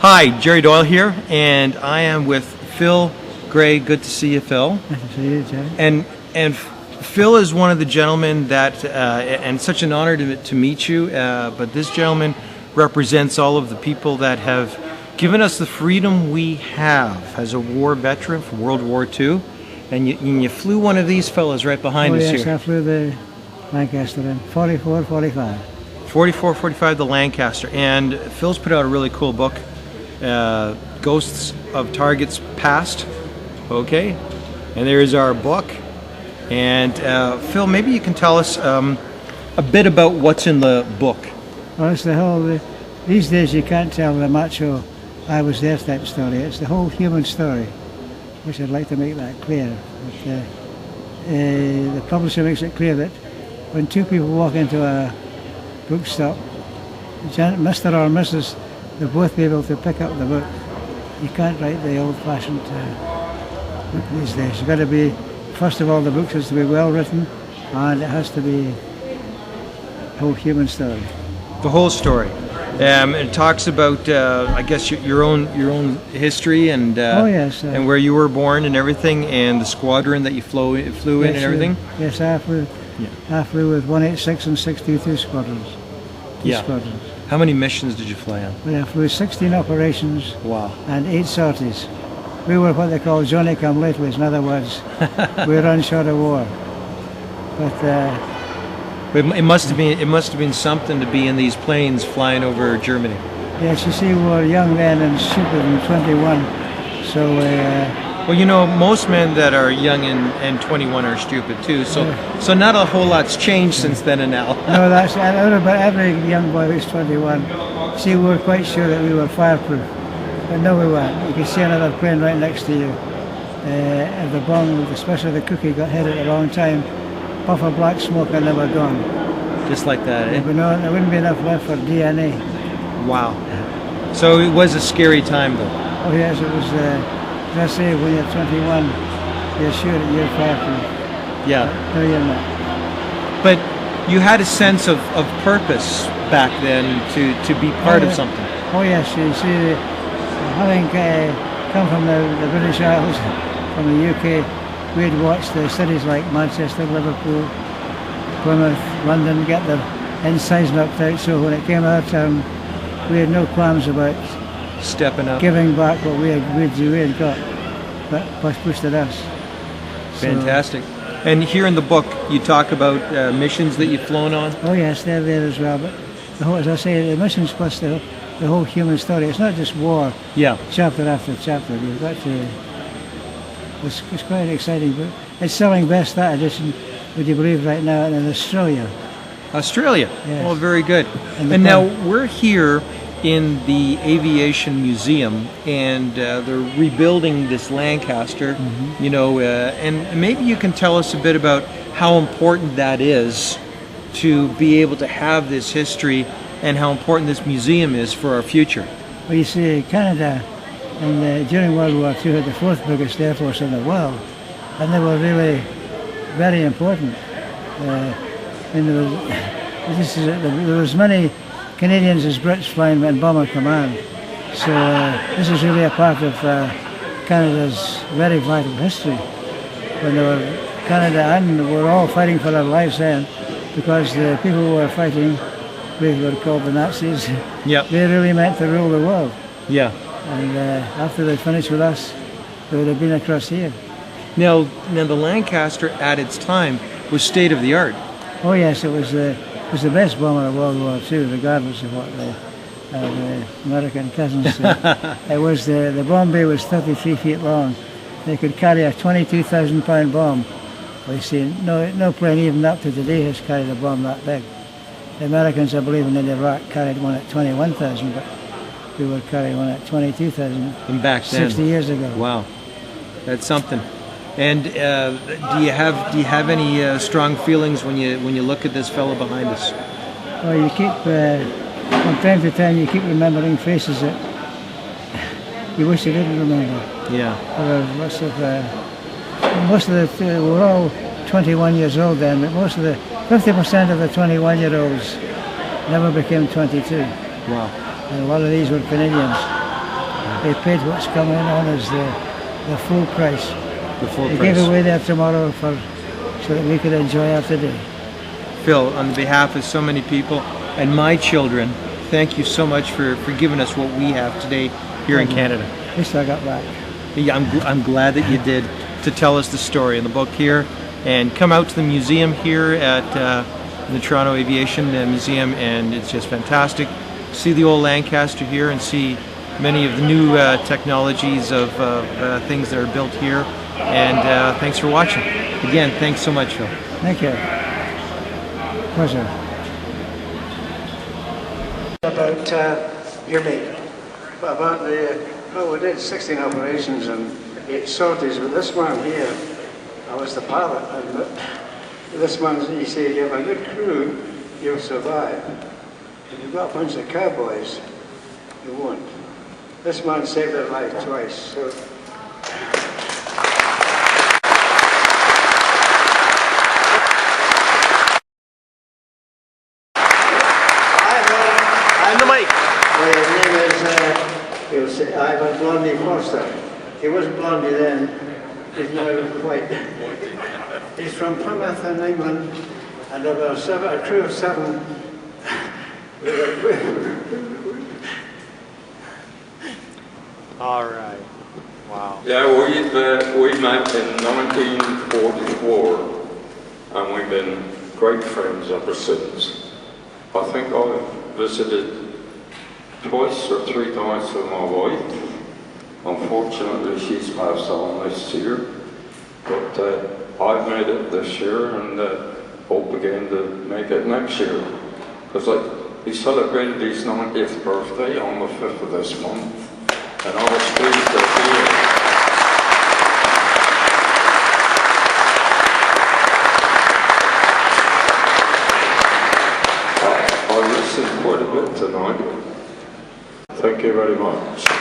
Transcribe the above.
Hi, Gerard Doyle here, and I am with Phil Gray. Good to see you, Phil. Nice to see you, Jerry. And Phil is one of the gentlemen that, and such an honor to meet you. But this gentleman represents all of the people that have given us the freedom we have as a war veteran from World War II. And you flew one of these fellas right behind us yes, here. I flew the Lancaster in 44, 45. 44, 45, the Lancaster. And Phil's put out a really cool book, Ghosts of Targets Past. Okay, and there's our book. And Phil, maybe you can tell us a bit about what's in the book. Well, it's the whole, these days you can't tell the macho, I was there type story. It's the whole human story, which I'd like to make that clear. But, the publisher makes it clear that when two people walk into a bookstop, Mr. or Mrs., they'll both be able to pick up the book. You can't write the old-fashioned book these days. You've got to be, first of all, the book has to be well written, and it has to be a whole human story. The whole story. It talks about, I guess, your own history and oh, yes, and where you were born and everything, and the squadron that you flew in and everything. Yes, I flew. Yeah. I flew with 186 and 622 squadrons. Yeah. Squadrons. How many missions did you fly on? Well, I flew 16 operations. Wow. And 8 sorties. We were what they call Johnny come latelys. In other words, we run short of war. But it must have been something to be in these planes flying over Germany. yes, you see, we were young then and stupid and 21. So well, you know, most men that are young and 21 are stupid too. So not a whole lot's changed since then and now. no, that's every young boy who's 21. See, we were quite sure that we were fireproof, but no, we weren't. You could see another plane right next to you. If the bomb, especially the cookie, got hit at the wrong time, puff of black smoke and they were gone. Just like that, eh? But no, there wouldn't be enough left for DNA. Wow. So it was a scary time, though. Oh yes, it was. As I say, when you're 21, you're sure that you're fireproof. Yeah. No, you're not. But you had a sense of purpose back then to be part of something. Oh yes, you see, having come from the British Isles, from the UK, we'd watched the cities like Manchester, Liverpool, Plymouth, London get their insides knocked out, so when it came our turn, we had no qualms about Stepping up. giving back what we had got, but pushed at us. Fantastic. And here in the book, you talk about missions that you've flown on. Oh yes, they're there as well, but the whole, as I say, the missions plus the whole human story. It's not just war, Yeah. chapter after chapter. You've got to. It's quite exciting, but it's selling best, that edition, would you believe, right now in Australia. Australia. Yes. Oh, very good. And And now we're here in the Aviation Museum, and they're rebuilding this Lancaster. Mm-hmm. You know, and maybe you can tell us a bit about how important that is to be able to have this history, and how important this museum is for our future. Well, you see, Canada, during World War II, had the 4th biggest air force in the world, and they were really very important. And there was many Canadians as Brits flying in Bomber Command, so this is really a part of Canada's very vital history. When they were Canada and were all fighting for their lives then, because the people who were fighting, we were called the Nazis. Yeah. They really meant to rule the world. Yeah. And after they finished with us, they would have been across here. Now the Lancaster at its time was state of the art. Oh yes, it was the best bomber of World War II, regardless of what the American cousins said. It was the bomb bay was 33 feet long. They could carry a 22,000-pound bomb. Well, you see, no plane even up to today has carried a bomb that big. The Americans, I believe, in Iraq carried one at 21,000, but we were carrying one at 22,000. And back then, 60 years ago. Wow, that's something. And do you have any strong feelings when you look at this fellow behind us? Well, you keep from time to time you keep remembering faces that you wish you didn't remember. Yeah. Most of the we're all 21 years old then, but most of the 50% of the 21-year-olds never became 22. Wow. And a lot of these were Canadians. they paid what's coming on as the full price. The full They price. give away there tomorrow so that we could enjoy our today. Phil, on behalf of so many people and my children, thank you so much for giving us what we have today here in Canada. At least I got back. Yeah, I'm glad that you did, to tell us the story in the book here, and come out to the museum here at the Toronto Aviation Museum, and it's just fantastic. See the old Lancaster here and see many of the new technologies of things that are built here. And thanks for watching. Again, thanks so much, Phil. Thank you. Pleasure. About your mate. About we did 16 operations and 8 sorties, but this one here, I was the pilot, and this one, he said, you have a good crew, you'll survive. If you've got a bunch of cowboys, you won't. This man saved their life twice, so. And the mic. Well, his name is Ivan Blondie Foster. He wasn't Blondie then, he's now white. He's from Plymouth in England, and there were a crew of 7. All right. Wow. Yeah, we met in 1944, and we've been great friends ever since. I think I visited twice or 3 times with my wife. Unfortunately, she's passed on this year, but I've made it this year, and hope again to make it next year. Because he celebrated his 90th birthday on the 5th of this month, and I was pleased to be here. I listened quite a bit tonight. Thank you very much.